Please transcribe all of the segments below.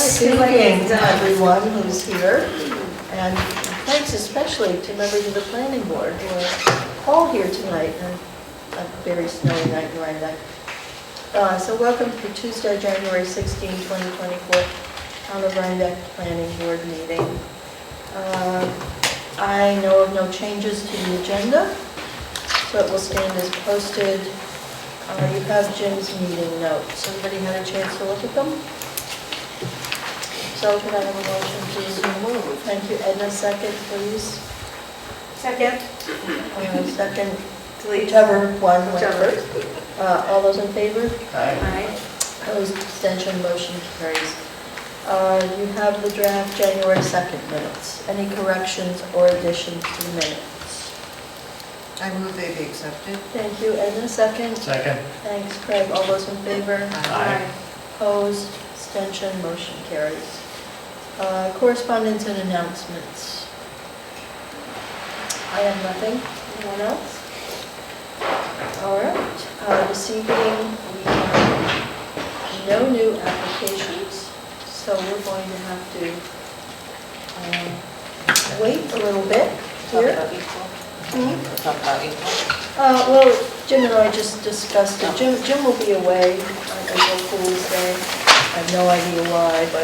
Thanking everyone who's here, and thanks especially to members of the planning board who are all here tonight on a very snowy night in Rhinebeck. So welcome to Tuesday, January 16, 2024, Town of Rhinebeck Planning Board meeting. I know of no changes to the agenda, so it will stand as posted. You have Jim's meeting notes. Everybody had a chance to look at them? So could I have a motion, please? Move. Thank you. Edna, second, please. Second. Second, whichever one went first. All those in favor? Aye. Opposed, abstention, motion carries. You have the draft January 2nd minutes. Any corrections or additions to the minutes? I move they be accepted. Thank you. Edna, second. Second. Thanks, Craig. All those in favor? Aye. Opposed, abstention, motion carries. Correspondence and announcements. I have nothing. Anyone else? All right. This evening we have no new applications, so we're going to have to wait a little bit here. Talk about April. Well, Jim and I just discussed it. Jim will be away on April Fool's Day. I have no idea why, but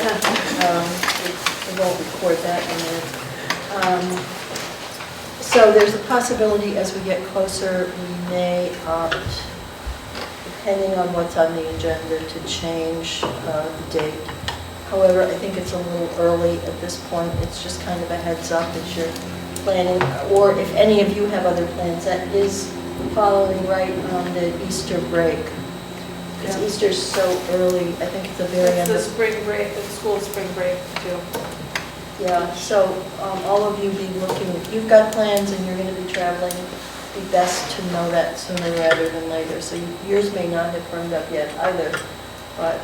we won't record that in a minute. So there's a possibility as we get closer, we may opt, depending on what's on the agenda, to change the date. However, I think it's a little early at this point. It's just kind of a heads up that you're planning, or if any of you have other plans, that is following right on the Easter break. Because Easter's so early, I think it's the very end. It's the spring break, it's school spring break too. Yeah, so all of you be looking, if you've got plans and you're going to be traveling, it'd be best to know that sooner rather than later. So yours may not have firmed up yet either, but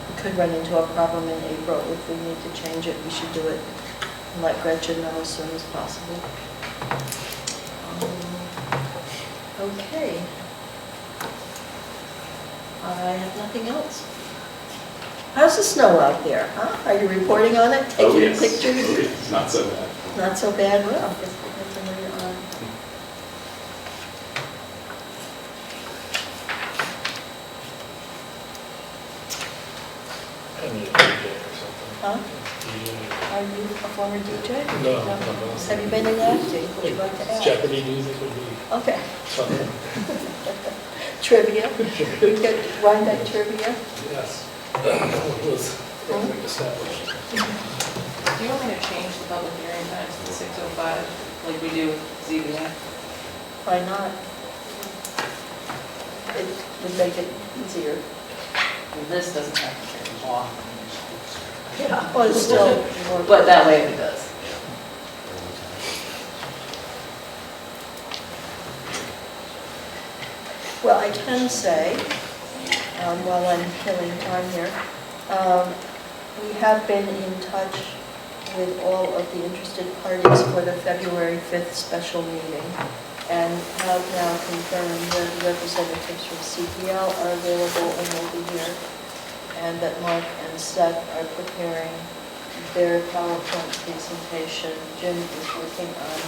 we could run into a problem in April. If we need to change it, we should do it and let Gretchen know as soon as possible. Okay. I have nothing else. How's the snow out there, huh? Are you reporting on it, taking pictures? Oh, yes. Not so bad. Not so bad? Well, I guess depends on where you're on. I need a DJ or something. Huh? DJ. Are you a former DJ? No. Have you been in acting? Would you like to add? Jeopardy music would be Okay. something. Trivia? We get Rhinebeck trivia? Yes. It was established. Do you want me to change the public hearing times to 6:05, like we do with ZBA? Why not? It would make it easier. Well, this doesn't have to change law. Yeah. Well, it's still more. But that way it does. Well, I can say, while I'm killing time here, we have been in touch with all of the interested parties for the February 5th special meeting, and have now confirmed that representatives from CPL are available and will be here, and that Mark and Seth are preparing their PowerPoint presentation. Jim is working on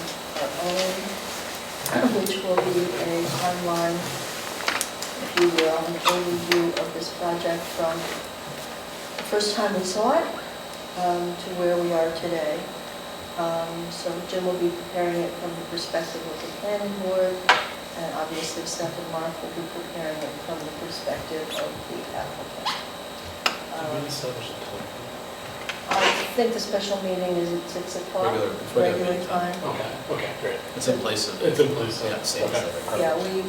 our own, which will be a timeline, if you will, an overview of this project from the first time we saw it to where we are today. So Jim will be preparing it from the perspective of the planning board, and obviously Seth and Mark will be preparing it from the perspective of the applicant. We established a time. I think the special meeting is at 6 o'clock, Regular regular time. Okay, great. It's in place of. It's in place. Yeah, same as Okay. Yeah, we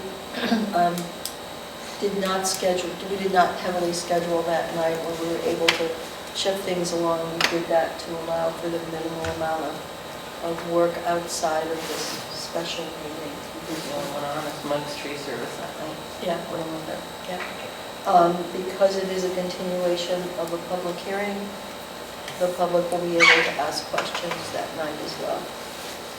we did not heavily schedule that night when we were able to shift things along. We did that to allow for the minimal amount of work outside of this special meeting. Went on as Mike's tree service that night. Yeah, yeah. Because it is a continuation of a public hearing, the public will be able to ask questions that night as well.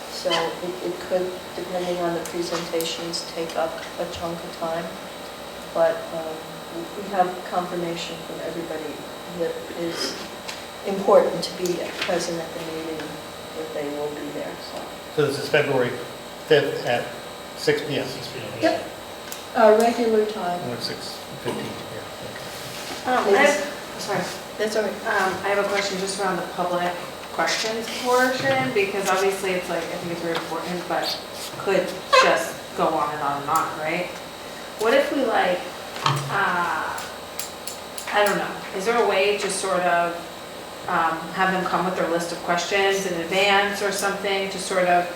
So it could, depending on the presentations, take up a chunk of time, but we have confirmation from everybody that is important to be present at the meeting, that they will be there, so. So this is February 5th at 6 PM. 6 p.m. Yep. Our regular time. Or 6:15, yeah, Sorry. That's all right. I have a question just around the public questions portion, because obviously it's like, I think it's very important, but could just go on and on and on, right? What if we like, I don't know, is there a way to sort of have them come with their list of questions in advance or something to sort of,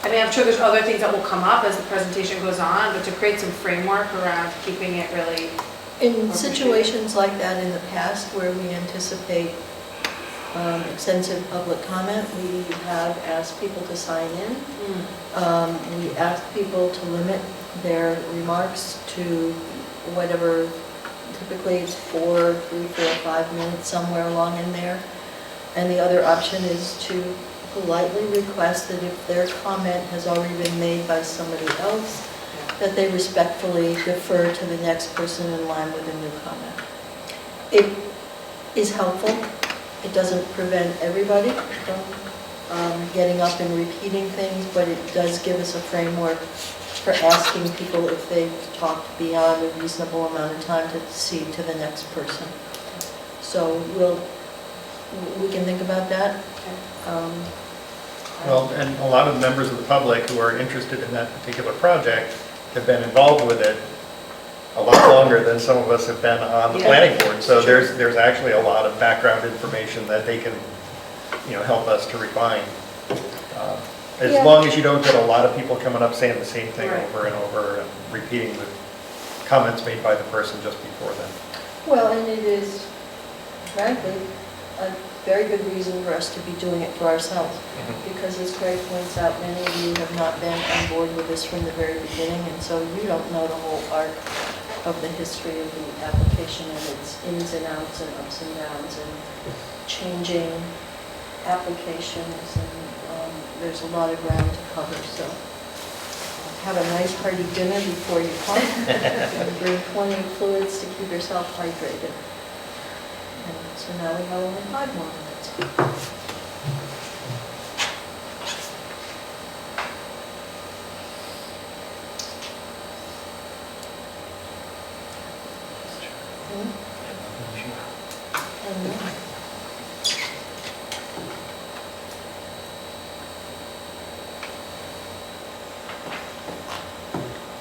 I mean, I'm sure there's other things that will come up as the presentation goes on, but to create some framework around keeping it really. In situations like that in the past where we anticipate extensive public comment, we have asked people to sign in. We ask people to limit their remarks to whatever, typically it's 4, 3, 4, 5 minutes, somewhere along in there. And the other option is to politely request that if their comment has already been made by somebody else, that they respectfully defer to the next person in line with a new comment. It is helpful. It doesn't prevent everybody from getting up and repeating things, but it does give us a framework for asking people if they've talked beyond a reasonable amount of time to cede to the next person. So we can think about that. Well, and a lot of members of the public who are interested in that particular project have been involved with it a lot longer than some of us have been on the planning board. So there's actually a lot of background information that they can, help us to refine. As long as you don't get a lot of people coming up saying the same thing over and over and repeating the comments made by the person just before them. Well, and it is, frankly, a very good reason for us to be doing it for ourselves. Because as Greg points out, many of you have not been on board with this from the very beginning, and so you don't know the whole arc of the history of the application and its ins and outs and ups and downs and changing applications, and there's a lot of ground to cover. So have a nice hearty dinner before you come and bring plenty of fluids to keep yourself hydrated. And so now we have only 5 more minutes.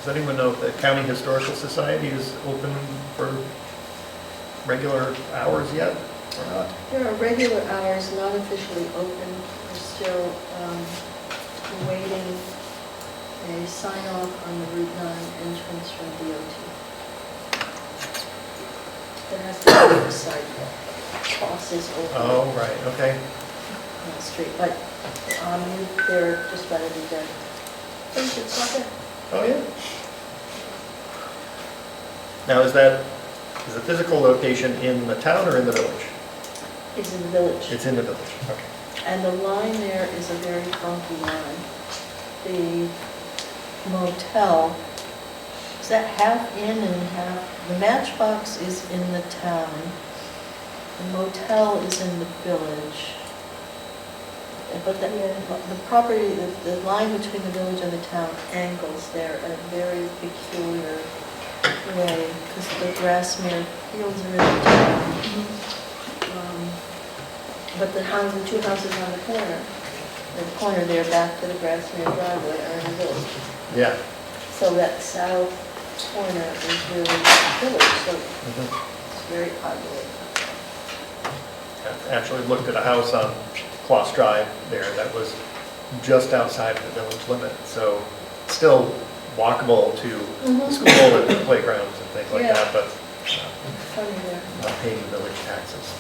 Does anyone know if the County Historical Society is open for regular hours yet or not? There are regular hours, not officially open. We're still awaiting a sign-off on the Route 9 entrance from DOT. There has to be a sidewalk. Crosses over Oh, right, okay. the street, but they're just about every day. So you should stop it. Oh, yeah. Now, is the physical location in the town or in the village? It's in the village. It's in the village, okay. And the line there is a very funky line. The motel, is that half in and half? The Matchbox is in the town. The motel is in the village. But the property, the line between the village and the town angles there in a very peculiar way, because the Grassmere fields are in the town. But the 2 houses on the corner there back to the Grassmere driveway are in the village. Yeah. So that south corner is really the village, so it's very oddly. I've actually looked at a house on Kloss Drive there that was just outside of the village limit, so still walkable to the school and the playgrounds and things like that, but Funny there. not paying village taxes.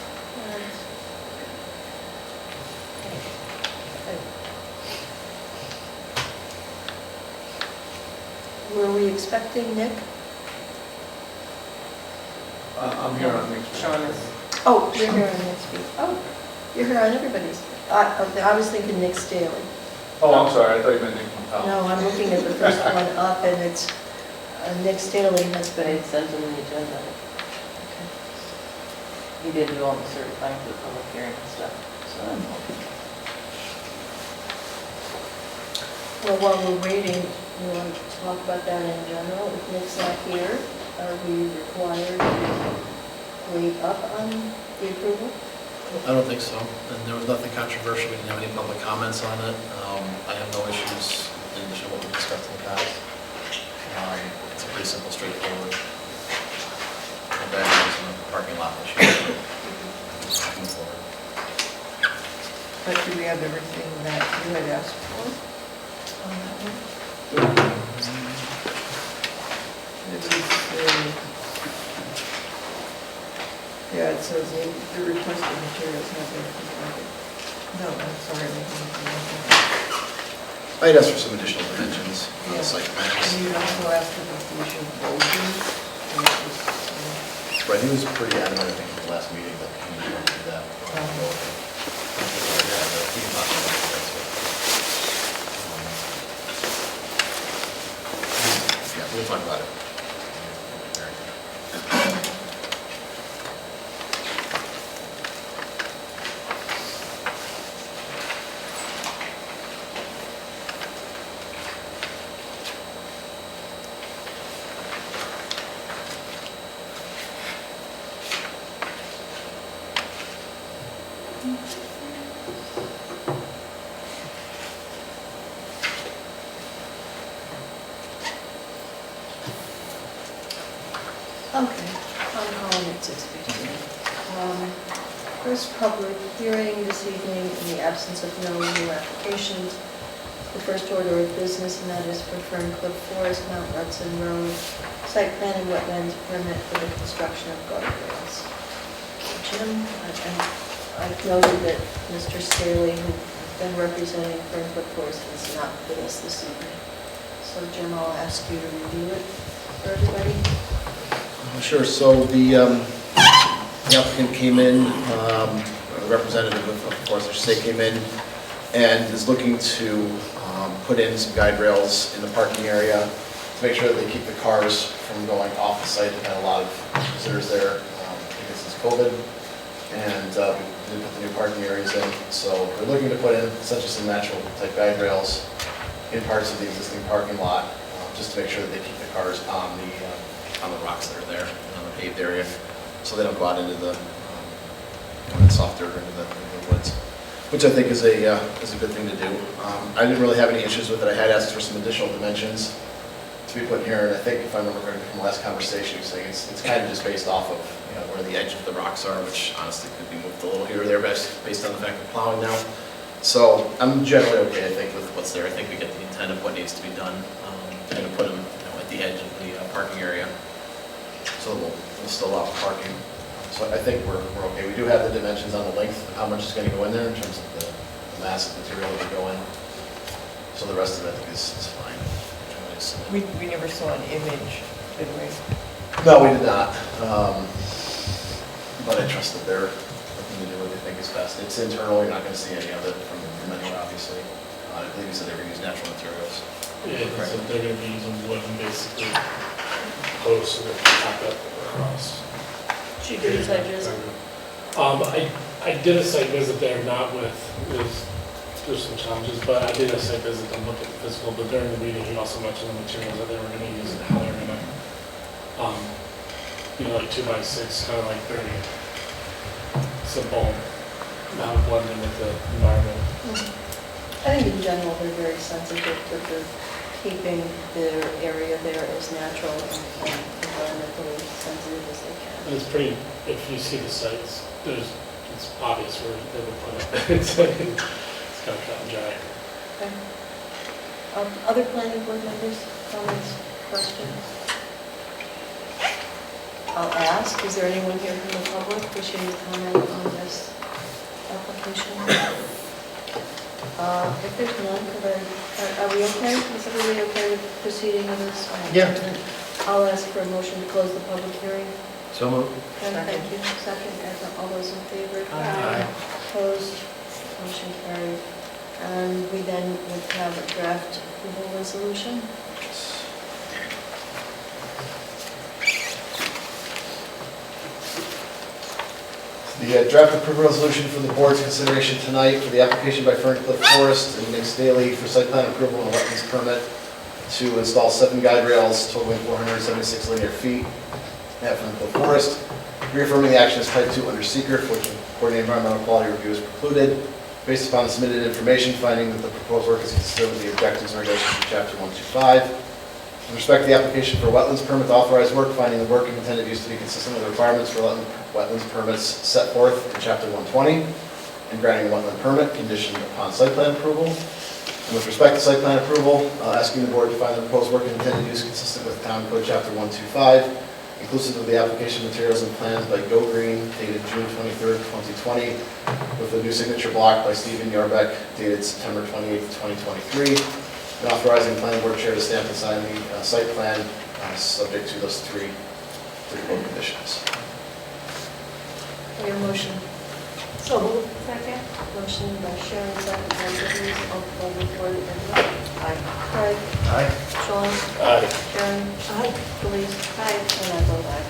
Were we expecting Nick? I'm here on next week. Sean is, Oh, you're here on next week. Oh, you're here on everybody's. I was thinking Nick Staley. Oh, I'm sorry, I thought you meant Nick from town. No, I'm looking at the first one up, and it's Nick Staley has but been, it says in the agenda. he did do all the certifying for the public hearing and stuff, so I'm hoping. Well, while we're waiting, we want to talk about that in general. If Nick's not here, are we required to wait up on the approval? I don't think so, and there was nothing controversial, we didn't have any public comments on it. I have no issues in addition to what we discussed in the past. It's a pretty simple, straightforward. No barriers in the parking lot issue. Just moving forward. But do we have everything that you had asked for on that one? It was, yeah, it says the requested materials have been provided. No, I'm sorry. I'd ask for some additional dimensions on the site And plans. you also asked about the issue of bulges, which is, Right, he was pretty adamant, I think, at the last meeting that he didn't want to do that. Yeah, we'll talk about it. Okay, I'm calling it 6:15. First public hearing this evening in the absence of no new applications. The first order of business, and that is for Ferncliff Forest, Mount Rutson Road, site plan and wetlands permit for the construction of guardrails. Jim, I've noted that Mr. Staley, who's been representing Ferncliff Forest, is not with us this evening. So Jim, I'll ask you to review it for everybody. Sure, so the applicant came in, the representative of Forest State came in and is looking to put in some guide rails in the parking area to make sure that they keep the cars from going off the site. We've had a lot of visitors there, I think since COVID, and we did put the new parking areas in. So we're looking to put in essentially some natural type guide rails in parts of the existing parking lot, just to make sure that they keep the cars on the rocks that are there, on the paved area, so they don't go out into the soft dirt or into the woods, which I think is a good thing to do. I didn't really have any issues with it. I had asked for some additional dimensions to be put in here, and I think if I remember correctly from the last conversation, you were saying it's kind of just based off of where the edge of the rocks are, which honestly could be moved a little here or there based on the fact of plowing now. So I'm generally okay, I think, with what's there. I think we get the intent of what needs to be done. They're going to put them at the edge of the parking area, so we'll still allow parking. So I think we're okay. We do have the dimensions on the length of how much is going to go in there in terms of the mass of material that will go in. So the rest of it I think is fine. we never saw an image, did we? No, we did not. But I trust that they're looking to do what they think is best. It's internal. You're not going to see any of it from anywhere, obviously. I believe you said they were using natural materials. Yeah, so they're gonna be using wood and basically posts and tack up across. Did you do a site visit? I did a site visit there, not with, there's some challenges, but I did a site visit and look at the physical, but during the meeting, he also mentioned the materials that they were gonna use and how they're gonna, like 2x6, kind of like very simple, not blending with the environment. I think in general, they're very sensitive to keeping their area there as natural and environmentally sensitive as they can. And it's pretty, if you see the sites, it's obvious where they would put it. It's kind of cut and dry. Okay. Other planning board members, comments, questions? I'll ask, is there anyone here from the public wishing to comment on this application? If there's none, are we okay? Is everybody okay with proceeding with this? Yeah. I'll ask for a motion to close the public hearing. So moved. Okay, thank you. Second, all those in favor? Aye. Opposed? Motion carried. And we then would have a draft approval resolution. The draft approval resolution for the board's consideration tonight for the application by Ferncliff Forest and Nick Staley for site plan approval and a wetlands permit to install 7 guide rails totaling 476 linear feet at Ferncliff Forest, reaffirming the action as type 2 under seeker, for which according to environmental quality review is precluded, based upon the submitted information, finding that the proposed work is consistent with the objectives and regulations of Chapter 125. With respect to the application for wetlands permit to authorize work, finding the work and intended use to be consistent with the requirements for wetlands permits set forth in Chapter 120, and granting a wetland permit conditioned upon site plan approval. And with respect to site plan approval, asking the board to find the proposed work and intended use consistent with Town Code Chapter 125, inclusive of the application materials and plans by Go Green dated June 23rd, 2020, with a new signature block by Stephen Rhinebeck dated September 28th, 2023, and authorizing the planning board chair to stamp and sign the site plan subject to those three code conditions. Your motion. So moved. Second. Motion by Sharon, second by Denise, all before the end. Aye. Craig? Aye. Sean? Aye. Sharon? Aye. Elise? Aye. And I vote aye.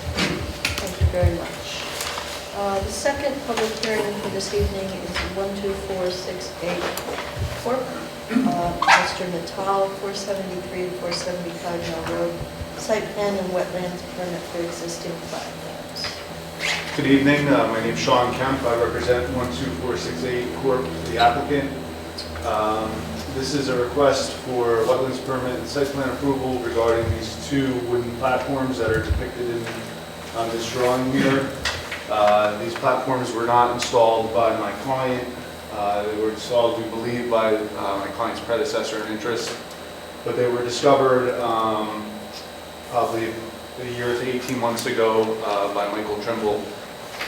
Thank you very much. The second public hearing for this evening is 12468 Corp. Mr. Natal, 473 and 475 Mill Road, site plan and wetlands permit for existing platforms. Good evening, my name is Sean Kemp, I represent 12468 Corp., the applicant. This is a request for wetlands permit and site plan approval regarding these 2 wooden platforms that are depicted on this drawing here. These platforms were not installed by my client. They were installed, we believe, by my client's predecessor in interest, but they were discovered probably a year to 18 months ago by Michael Trimble.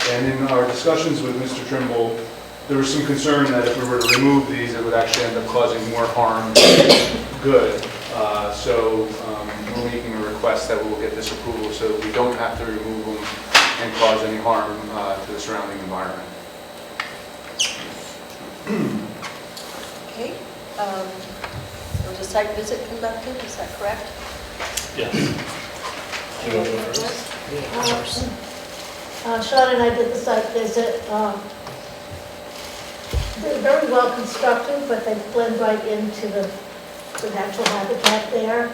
And in our discussions with Mr. Trimble, there was some concern that if we were to remove these, it would actually end up causing more harm than good. So we're making a request that we will get this approval so that we don't have to remove them and cause any harm to the surrounding environment. Okay. There was a site visit conducted, is that correct? Yes. You want to go first? Sean and I did the site visit. They're very well constructed, but they blend right into the natural habitat there.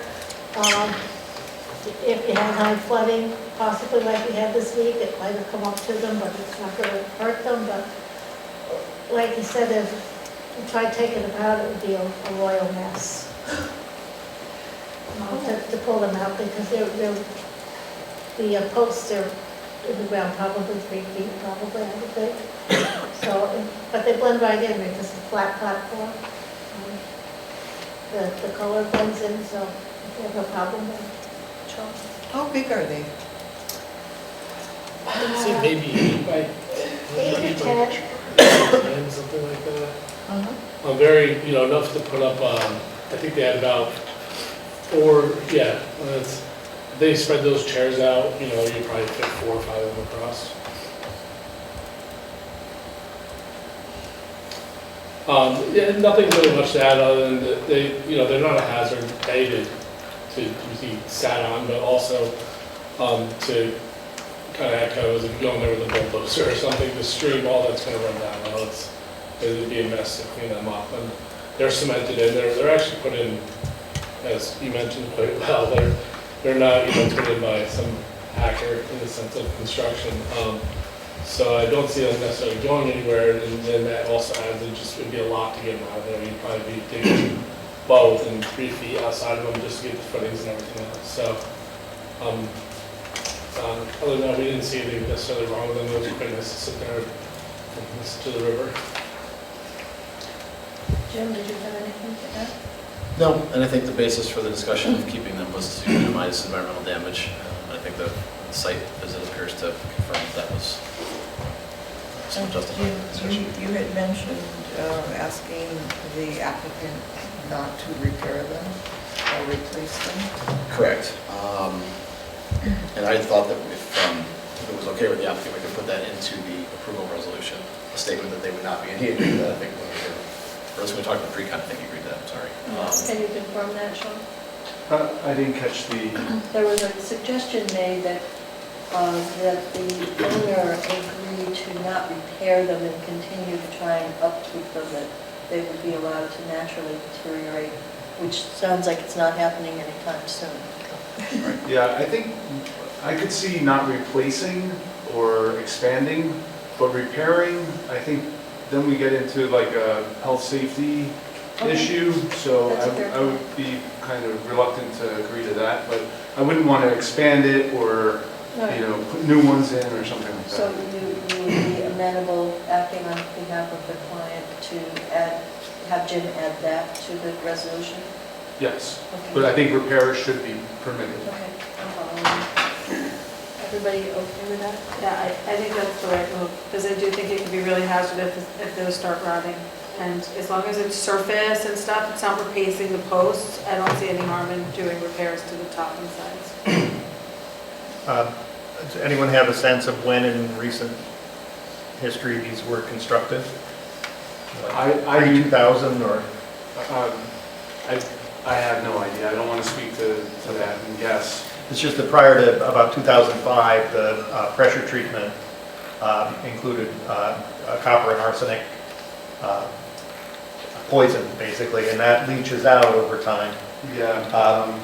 If you had high flooding, possibly like we had this week, it might have come up to them, but it's not going to hurt them. But like you said, if you tried taking them out, it would be a royal mess. To pull them out, because the posts are in the ground probably 3 feet, probably, I would think. So, but they blend right in because it's a flat platform. The color blends in, so you have no problem there. How big are they? I would say maybe 8 by 8 to 10. 10, something like that. Very, enough to put up, I think they had about 4, they spread those chairs out, you probably fit 4 or 5 of them across. Nothing really much to add other than that they're not a hazard, to be sat on, but also to kind of echo as if you're going there with a bulldozer or something, the stream, all that's going to run down. It'd be a mess to clean them up. And they're cemented in. They're actually put in, as you mentioned quite well, they're not put in by some hacker in the sense of construction. So I don't see them necessarily going anywhere, and then that also adds would be a lot to get them out of there. You'd probably be digging well within 3 feet outside of them just to get the footings and everything else. So other than that, we didn't see anything necessarily wrong with them. It was quite nice to sit there and listen to the river. Jim, did you have anything to add? No, and I think the basis for the discussion of keeping them was to minimize environmental damage. I think the site visit appears to confirm that was some justified concession. You had mentioned asking the applicant not to repair them or replace them. Correct. And I thought that if it was okay with the applicant, we could put that into the approval resolution, a statement that they would not be, and he agreed to that, I think, when we talked about pre-con, I think he agreed to that, I'm sorry. Can you confirm that, Sean? I didn't catch the... There was a suggestion made that that the owner agreed to not repair them and continue to try and upkeep them, that they would be allowed to naturally deteriorate, which sounds like it's not happening anytime soon. Yeah, I think I could see not replacing or expanding, but repairing, I think then we get into like a health safety Okay. issue, so That's a fair I would be kind of reluctant to agree to that, but I wouldn't want to expand it or, you know, put new ones in or something like So that. you would be amenable, acting on behalf of the client, to add, have Jim add that to the resolution? Yes, Okay. but I think repairs should be permitted. Okay. Everybody okay with that? Yeah, I think that's the right move, because I do think it can be really hazardous if those start rotting. And as long as it's surface and stuff, it's not replacing the posts, I don't see any harm in doing repairs to the top and sides. Does anyone have a sense of when in recent history these were constructed? I- Pre-2000 or? I have no idea, I don't want to speak to that and guess. It's just that prior to about 2005, the pressure treatment included copper and arsenic poison, basically, and that leaches out over time. Yeah.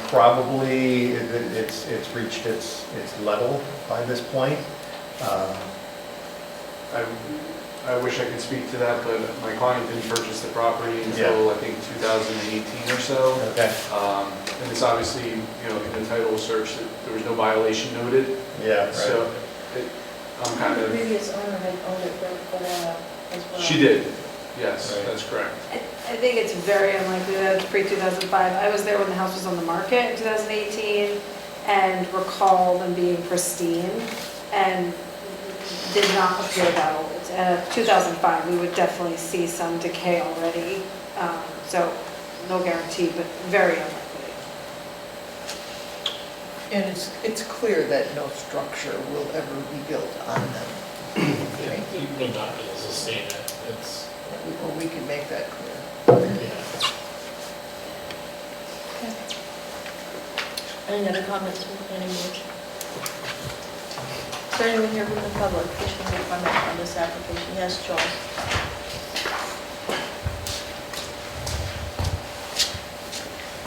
Probably it's reached its level by this point. I wish I could speak to that, but my client didn't purchase the property until, I think, 2018 or so. Okay. And it's obviously, you know, in the title search, that there was no violation noted. Yeah, right. So I'm kind The of, previous owner had owned it for a while as well. she did, yes, Right. that's correct. I think it's very unlikely that it's pre-2005. I was there when the house was on the market in 2018 and recall them being pristine and did not appear that old. 2005, we would definitely see some decay already. So no guarantee, but very unlikely. And it's clear that no structure will ever be built on them. It would not be able to sustain it. It's, Or we can make that clear. yeah. Any other comments from the planning board? Is there anyone here from the public wishing to comment on this application? Yes, Charles?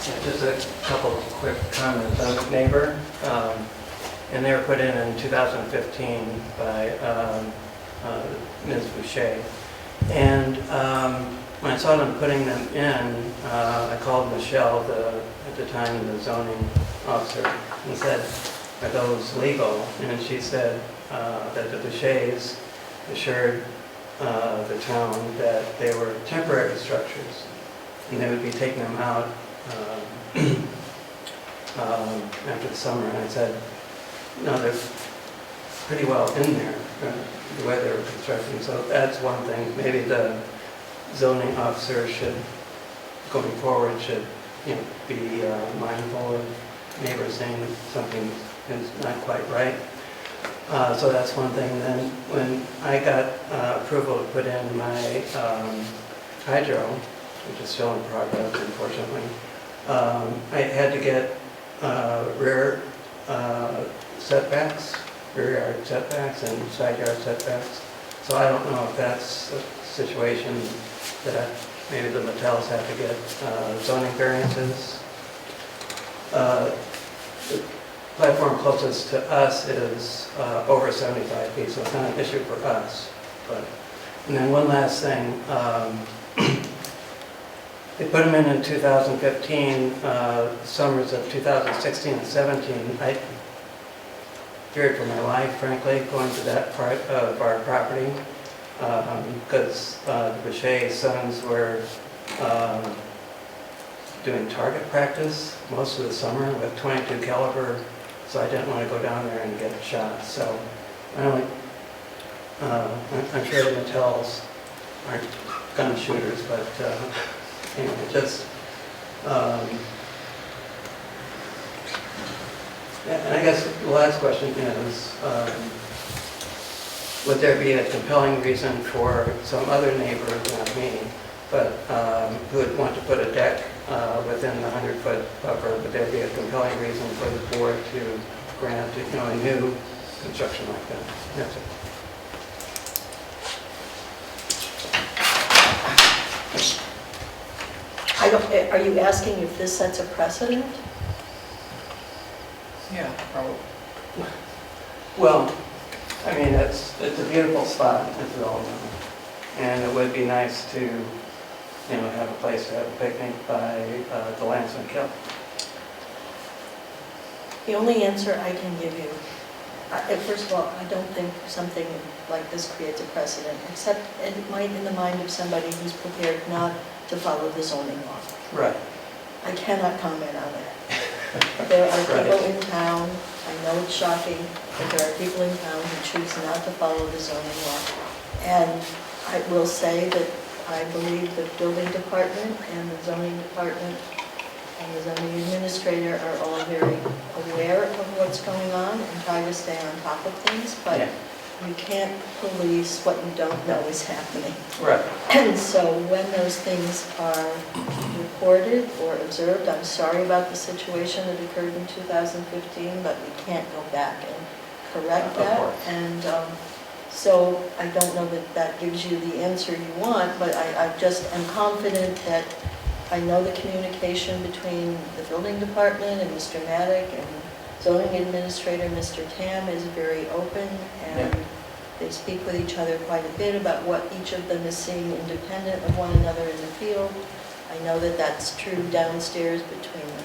Yeah, just a couple of quick comments. I'm a neighbor, and they were put in 2015 by Ms. Boucher. And when I saw them putting them in, I called Michelle, at the time the zoning officer, and said, "Are those legal?" And she said that the Bouchers assured the town that they were temporary structures, and they would be taking them out after the summer. And I said, "No, they're pretty well in there, the way they were constructing." So that's one thing. Maybe the zoning officer should, going forward, should, you know, be mindful of neighbors saying something is not quite right. So that's one thing. Then when I got approval to put in my hydro, which is still in progress, unfortunately, I had to get rear setbacks, rear yard setbacks and side yard setbacks. So I don't know if that's a situation that maybe the Mattels have to get zoning variances. The platform closest to us is over 75 feet, so it's not an issue for us. And then one last thing. They put them in 2015, summers of 2016 and 17. I feared for my life, frankly, going to that part of our property, because the Boucher sons were doing target practice most of the summer with .22 caliber, so I didn't want to go down there and get shot. So I'm sure the Mattels aren't gun shooters, but anyway, just, and I guess the last question is, would there be a compelling reason for some other neighbor, not me, but who would want to put a deck within the 100-foot buffer? Would there be a compelling reason for the board to grant, you know, a new construction like that. That's it. Are you asking if this sets a precedent? Yeah, probably. Well, I mean, it's a beautiful spot, as we all know. And it would be nice to, have a place to have a picnic by the Lansing Kill. The only answer I can give you, first of all, I don't think something like this creates a precedent, except it might in the mind of somebody who's prepared not to follow the zoning law. Right. I cannot comment on that. There are people in town, I know it's shocking, but there are people in town who choose not to follow the zoning law. And I will say that I believe the building department and the zoning department and the zoning administrator are all very aware of what's going on and try to stay on top of things, but Yeah. you can't police what you don't know is happening. Right. And so when those things are reported or observed, I'm sorry about the situation that occurred in 2015, but we can't go back and correct Of that. course. And so I don't know that that gives you the answer you want, but I just am confident that I know the communication between the building department and Mr. Maddock and zoning administrator, Mr. Tam, is very open, and they speak with each other quite a bit about what each of them is seeing independent of one another in the field. I know that that's true downstairs between the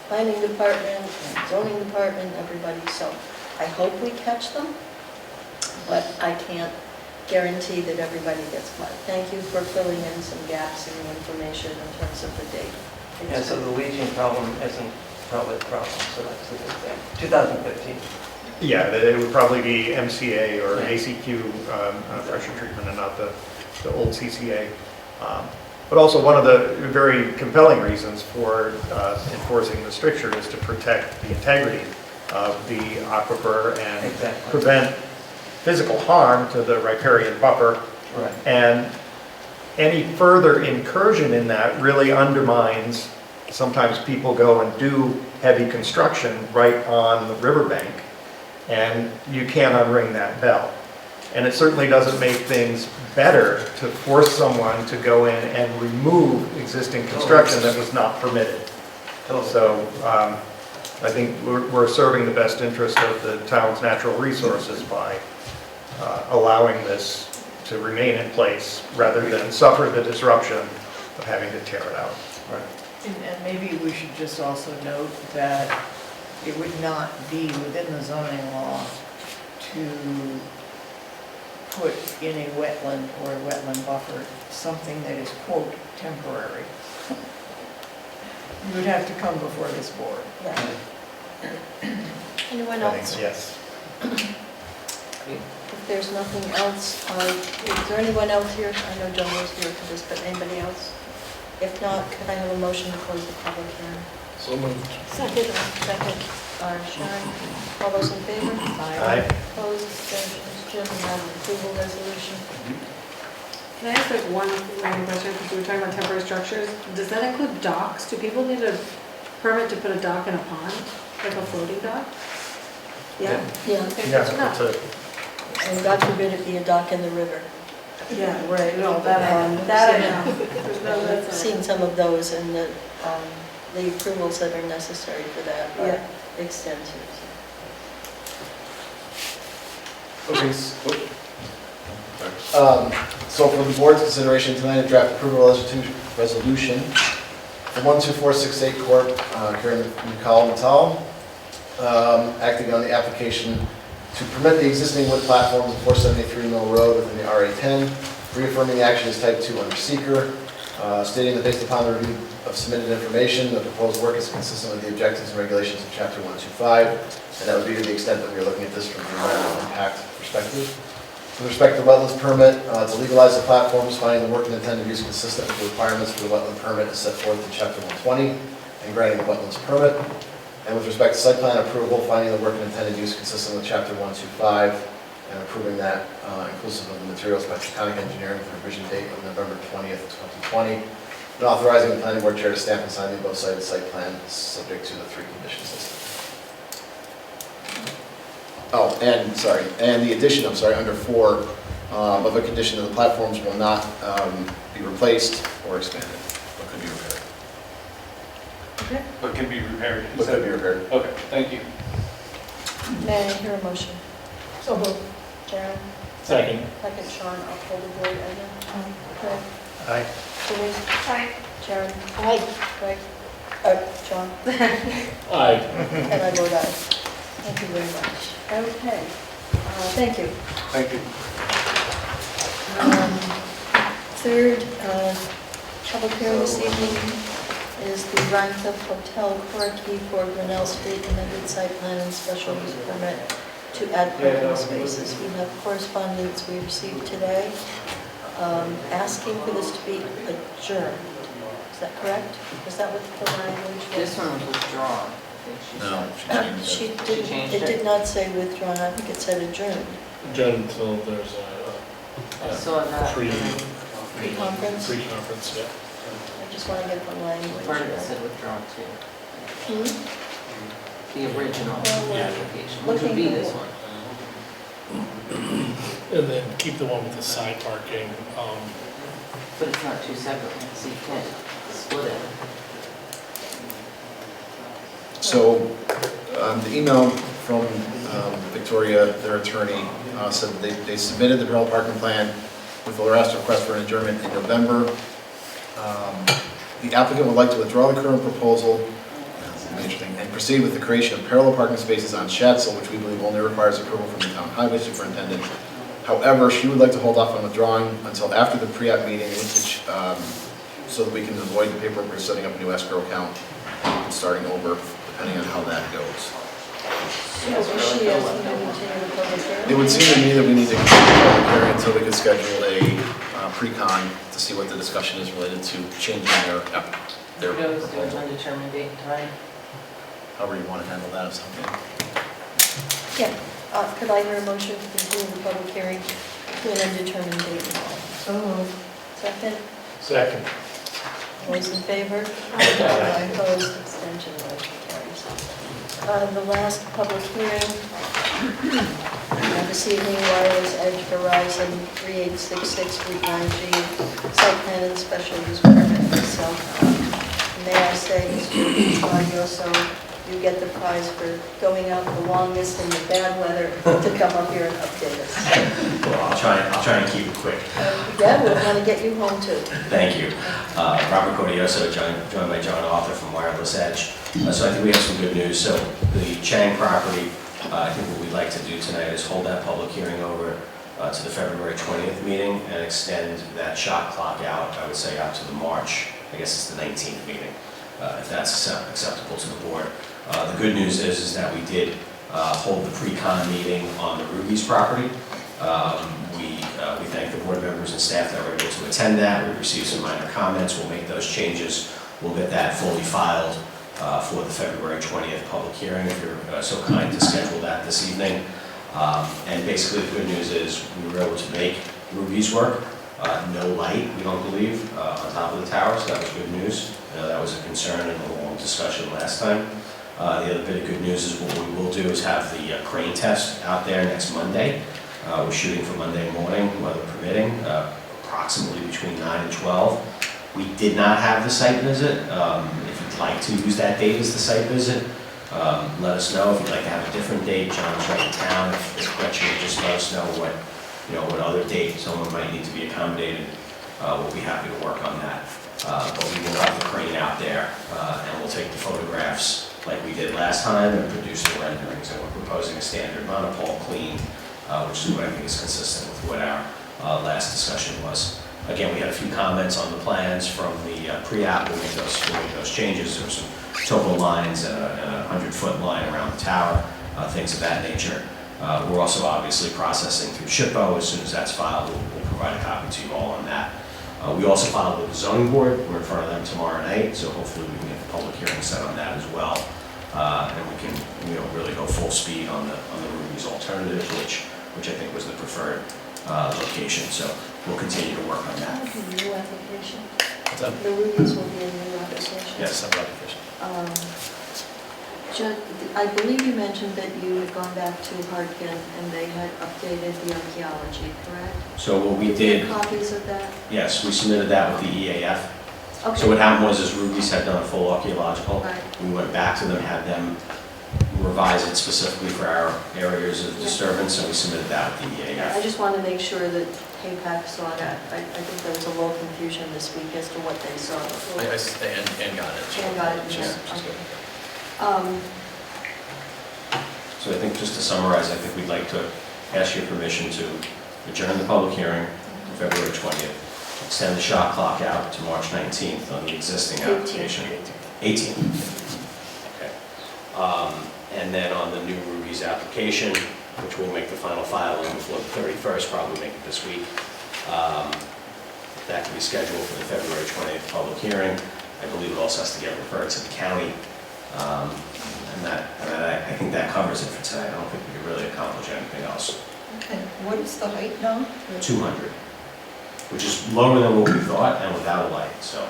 planning department and zoning department, everybody, so I hope we catch them, but I can't guarantee that everybody gets caught. Thank you for filling in some gaps in the information in terms of the date. Yeah, so the leaching problem isn't probably the problem, so that's a good thing. 2015. Yeah, it would probably be MCA or Yeah. ACQ pressure treatment and not the old CCA. But also one of the very compelling reasons for enforcing the stricture is to protect the integrity of the aquifer and Exactly. prevent physical harm to the riparian buffer. Right. And any further incursion in that really undermines, sometimes people go and do heavy construction right on the riverbank, and you can't unring that bell. And it certainly doesn't make things better to force someone to go in and remove existing construction that was not permitted. Totally. So I think we're serving the best interest of the town's natural resources by allowing this to remain in place rather than suffer the disruption of having to tear it out. Right. And maybe we should just also note that it would not be within the zoning law to put in a wetland or a wetland buffer something that is, quote, temporary. You would have to come before this board. Anyone I think else? so, yes. If there's nothing else, is there anyone else here? I know John was here for this, but anybody else? If not, could I have a motion to close the public hearing? So moved. Second. Second, Sharon. All those in favor? Aye. Opposed, abstentions, Jim, we have an approval resolution. Can I ask like one random question, because we were talking about temporary structures? Does that include docks? Do people need a permit to put a dock in a pond, like a floating dock? Yeah? Yeah, Yeah, it's a, and God forbid it be a dock in the river. Yeah, right, no, that I know. There's no, I've that's seen some of those and the approvals that are necessary for that are Yeah. extensive. Okay, so for the board's consideration tonight, a draft approval resolution for 12468 Court, Karen McCall, acting on the application to permit the existing wood platforms of 473 Mill Road within the RA10, reaffirming the action as type 2 under seeker, stating that based upon the review of submitted information, the proposed work is consistent with the objectives and regulations of Chapter 125, and that would be to the extent that we are looking at this from the environmental impact perspective. With respect to the wetlands permit, to legalize the platforms, finding the work and intended use consistent with the requirements for the wetland permit is set forth in Chapter 120, and granting the wetlands permit. And with respect to site plan approval, finding the work and intended use consistent with Chapter 125, and approving that inclusive of the materials by Taconic Engineering with a revision date of November 20th, 2020, and authorizing the planning board chair to stamp and sign the above cited site plan subject to the 3 conditions listed. Oh, and, sorry, and the addition, I'm sorry, under 4, of a condition that the platforms will not be replaced or expanded, but could be repaired. Okay. But can be repaired. But could be repaired. Okay, thank you. May I hear a motion? So moved. Sharon? Second. Second, Sean, I'll pull the board, Edna? Craig? Aye. Julie? Aye. Sharon? Aye. Craig? John? Aye. And I vote aye. Thank you very much. Okay, thank you. Thank you. Third public hearing this evening is the Rhinebeck Hotel Corky for Grinnell Street amended site plan and special use permit to add parking spaces. We have correspondence we received today asking for this to be adjourned. Is that correct? Is that what the language was? This one was withdrawn. No, she changed She it. didn't, changed it it? did not say withdrawn, I think it said adjourned. Adjourned until there's I saw that. Pre-conference? pre-conference, yeah. I just want to get the language. Part of it right. said withdrawn too. Hmm? The original Yeah. application, which would be this one. And then keep the one with the side parking. But it's not two separate ones, so you can't split it. So, the email from Victoria, their attorney, said that they submitted the parallel parking plan with the last request for an adjournment in November. The applicant would like to withdraw the current proposal, that's interesting, and proceed with the creation of parallel parking spaces on Schatzl, which we believe only requires approval from the town highway superintendent. However, she would like to hold off on withdrawing until after the pre-app meeting, which, so that we can avoid the paperwork for setting up a new escrow account and starting over, depending on how that goes. So was she asking to continue the public hearing? It would seem to me that we need to continue the public hearing until we can schedule a pre-con to see what the discussion is related to changing their Those do an proposal. undetermined date and time. However you want to handle that or something. Yeah, could I hear a motion to continue the public hearing to an undetermined date and time? So moved. Second? Second. All those in favor? Aye. Opposed, abstention, motion carries. The last public hearing this evening, Wireless Edge Verizon 3866 Route 9G, site plan and special use permit. So may I say, Mr. Magnoso, you get the prize for going out the longest in the bad weather to come up here and update us. Well, I'll try and keep it quick. Yeah, we want to get you home too. Thank you. Robert Cordioso, joined by John Arthur from Wireless Edge. So I think we have some good news. So the Chang property, I think what we'd like to do tonight is hold that public hearing over to the February 20th meeting and extend that shot clock out, I would say, out to the March, I guess it's the 19th meeting, if that's acceptable to the board. The good news is that we did hold the pre-con meeting on the Ruby's property. We thank the board members and staff that were able to attend that. We received some minor comments. We'll make those changes. We'll get that fully filed for the February 20th public hearing, if you're so kind to schedule that this evening. And basically the good news is we were able to make Ruby's work. No light, we don't believe, on top of the tower, so that was good news. That was a concern in the long discussion last time. The other bit of good news is what we will do is have the crane test out there next Monday. We're shooting for Monday morning, weather permitting, approximately between 9 and 12. We did not have the site visit. If you'd like to use that date as the site visit, let us know. If you'd like to have a different date, John's right in town. If Gretchen would just let us know what other date someone might need to be accommodated, we'll be happy to work on that. But we will have the crane out there, and we'll take the photographs like we did last time and produce the renderings. And we're proposing a standard monopole clean, which is what I think is consistent with what our last discussion was. Again, we had a few comments on the plans from the pre-app. We'll make those changes. There were some topo lines and a 100-foot line around the tower, things of that nature. We're also obviously processing through SHPO. As soon as that's filed, we'll provide a copy to you all on that. We also filed with the zoning board. We're in front of them tomorrow night, so hopefully we can get the public hearing set on that as well. And we can really go full speed on the Ruby's alternative, which I think was the preferred location. So we'll continue to work on that. That will be a new application. What's that? The Ruby's will be a new application. Yes, separate application. I believe you mentioned that you had gone back to Hartkin and they had updated the archaeology, correct? So what we you did, have copies of that? yes, we submitted that with the EAF. Okay. So what happened was, is Ruby's had done a full archaeological. Right. We went back to them, had them revise it specifically for our areas of disturbance, and we submitted that with the I EAF. just want to make sure that KPAC saw that. I think there was a little confusion this week as to what they saw. And got it. And got it, yeah. She's Okay. good. So I think, just to summarize, I think we'd like to ask your permission to adjourn the public hearing to February 20th, extend the shot clock out to March 19th on the existing application. 18th. Okay. And then on the new Ruby's application, which we'll make the final filing before the 31st, probably make it this week, that can be scheduled for the February 20th public hearing. I believe it also has to get referred to the county. I think that covers it for today. I don't think we can really accomplish anything else. And what is the height now? 200, which is lower than what we thought and without a light, so.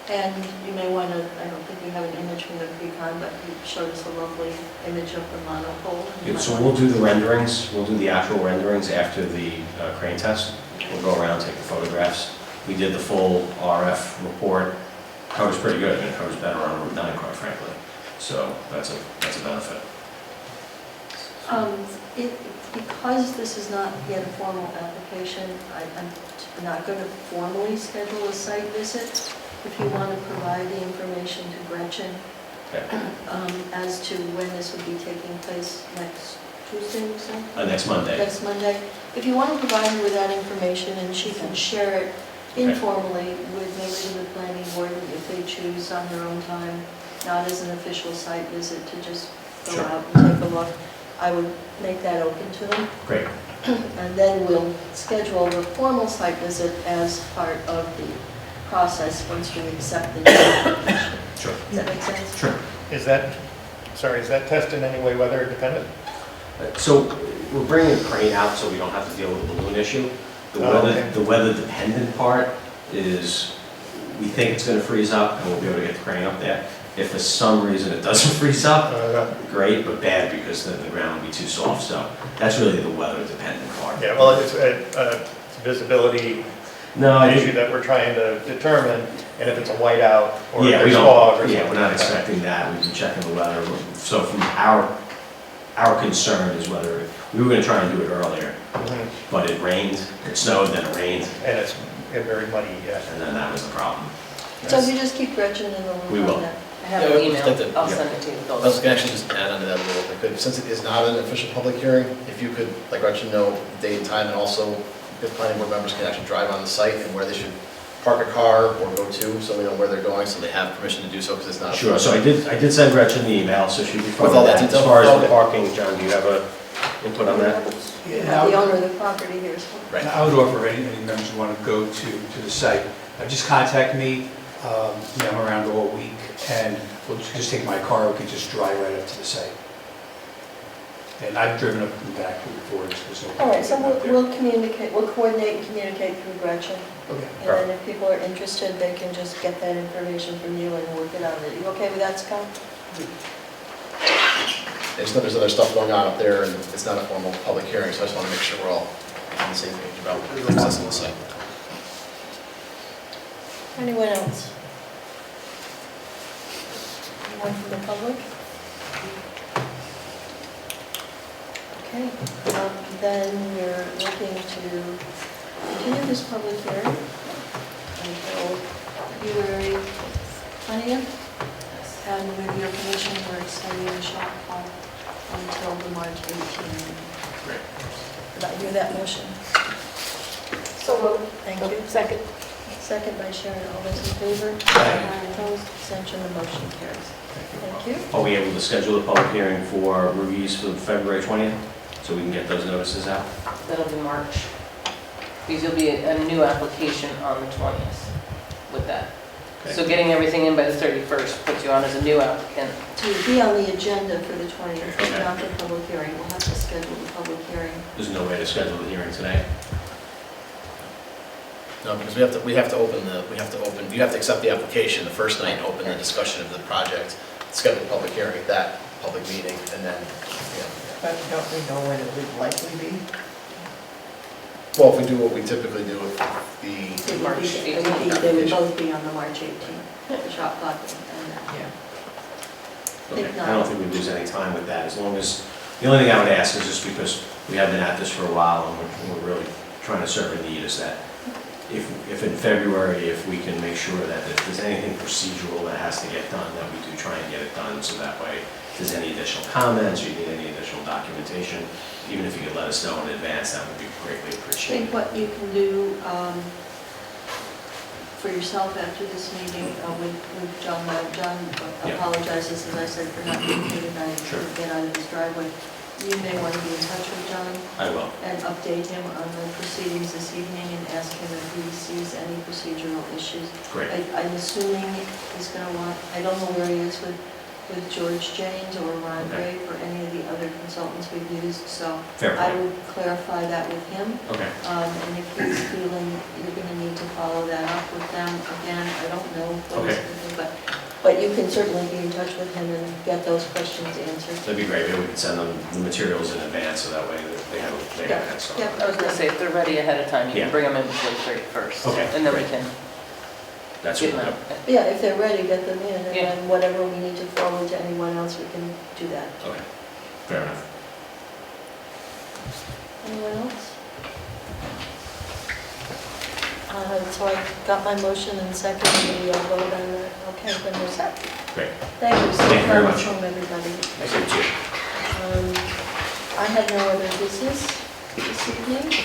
And you may want to, I don't think we have an image from the pre-con, but you showed us a lovely image of the monopole. Yeah, so we'll do the renderings, we'll do the actual renderings after the crane test. We'll go around, take the photographs. We did the full RF report. Covers pretty good. I mean, it covers better on Route 9, quite frankly. So that's a benefit. Because this is not yet a formal application, I'm not going to formally schedule a site visit. If you want to provide the information to Gretchen Okay. as to when this would be taking place next Tuesday, you said? Next Monday. Next Monday. If you want to provide her with that information and she can share it informally with maybe the planning board if they choose on their own time, not as an official site visit, to just go Sure. out and take a look, I would make that open to them. Great. And then we'll schedule the formal site visit as part of the process once we accept the new application. Sure. Does that make sense? Sure. Is that test in any way weather dependent? So we're bringing a crane out so we don't have to deal with the balloon issue. The weather dependent part is, we think it's going to freeze up and we'll be able to get the crane up there. If for some reason it doesn't freeze up, great, but bad because then the ground will be too soft. So that's really the weather dependent part. Yeah, well, it's a visibility issue that we're trying to determine, and if it's a whiteout or if there's fog or something. Yeah, we're not expecting that. We've been checking the weather. So from our concern is whether, we were going to try and do it earlier, but it rained, it snowed, then it rained. And it's very muddy, yeah. And then that was the problem. So you just keep Gretchen in the loop We will. on that. I have Yeah, an we'll email, just have to- I'll yeah. send it to you. I was going to actually just add on to that a little if I could. Since it is not an official public hearing, if you could let Gretchen know date and time, and also if planning board members can actually drive on the site and where they should park a car or go to, so we know where they're going, so they have permission to do so, because it's not. Sure, so I did send Gretchen the email, so she'd be fine With all that As detail? far as the Okay. parking, John, do you have a input on that? You have the owner of the property here, so. Right. I would offer any members who want to go to the site, just contact me. I'm around all week, and we'll just take my car, we can just drive right up to the site. And I've driven up and back before, there's no All problem right, so getting up there. we'll communicate, we'll coordinate and communicate through Gretchen. Okay. And then if people are interested, they can just get that information from you and work it out. Are you okay with that, Scott? I just know there's other stuff going on up there, and it's not a formal public hearing, so I just want to make sure we're all on the same page about accessing the site. Anyone else? Anyone from the public? Okay, then we're looking to continue this public hearing until February 20th. And with your permission, we're extending the shot clock until the March 18th. Great. Did I hear that motion? So moved. Thank you. Second. Second by Sharon, all those in favor? Aye. Opposed, abstention, the motion carries. Thank you. Are we able to schedule a public hearing for reviews for February 20th, so we can get those notices out? That'll be March. Because you'll be a new application on the 20th with that. Okay. So getting everything in by the 31st puts you on as a new applicant. To be on the agenda for the 20th, but Okay. not the public hearing, we'll have to schedule the public hearing. There's no way to schedule the hearing today? No, because you have to accept the application the first night and open the discussion of the project. schedule a public hearing at that public meeting, and then, you know, But don't we know when it would likely be? well, if we do what we typically do with the, It would March be- it would be- 18th. They would both be on the March 18th, the shop clock and Yeah. Okay, If I don't not- think we'd lose any time with that, as long as, the only thing I would ask is just because we have been at this for a while and we're really trying to serve a need, is that if in February, if we can make sure that if there's anything procedural that has to get done, that we do try and get it done, so that way, if there's any additional comments, or you need any additional documentation, even if you could let us know in advance, that would be greatly I appreciated. think what you can do for yourself after this meeting with John, John Yeah. apologizes, as I said, for not being here tonight, Sure. to get out of his driveway. You may want to be in touch with John I will. and update him on the proceedings this evening and ask him if he sees any procedural issues. Great. I'm assuming he's going to want, I don't know where he is with George James or Ron Okay. Grape or any of the other consultants we've used, so Fair I point. would clarify that with him. Okay. And if he's feeling you're going to need to follow that up with them, again, I don't know what he's Okay. going to do, but you can certainly be in touch with him and get those questions answered. That'd be great, maybe we could send them the materials in advance, so that way they have a head start. Yeah. I was gonna say, if they're ready ahead of time, you Yeah. can bring them in before the 31st. Okay, And then we great. can That's get what them I, out. Yeah, if they're ready, get them in, and Yeah. then whatever we need to forward to anyone else, we can do that. okay, fair enough. Anyone else? So I got my motion and second, we vote on that. Okay, then we're set. Great. Thank you. Thank you very much. Home, everybody. Thank you, too. I had no other business this evening.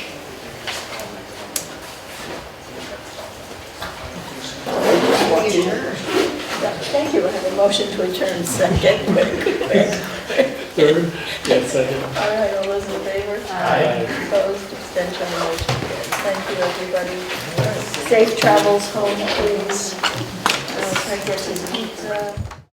Thank you, I have a motion to adjourn second. Third, yeah, second. All right, all those in favor? Aye. Opposed, abstention, motion carries. Thank you, everybody. Safe travels home, please. Try to get some pizza.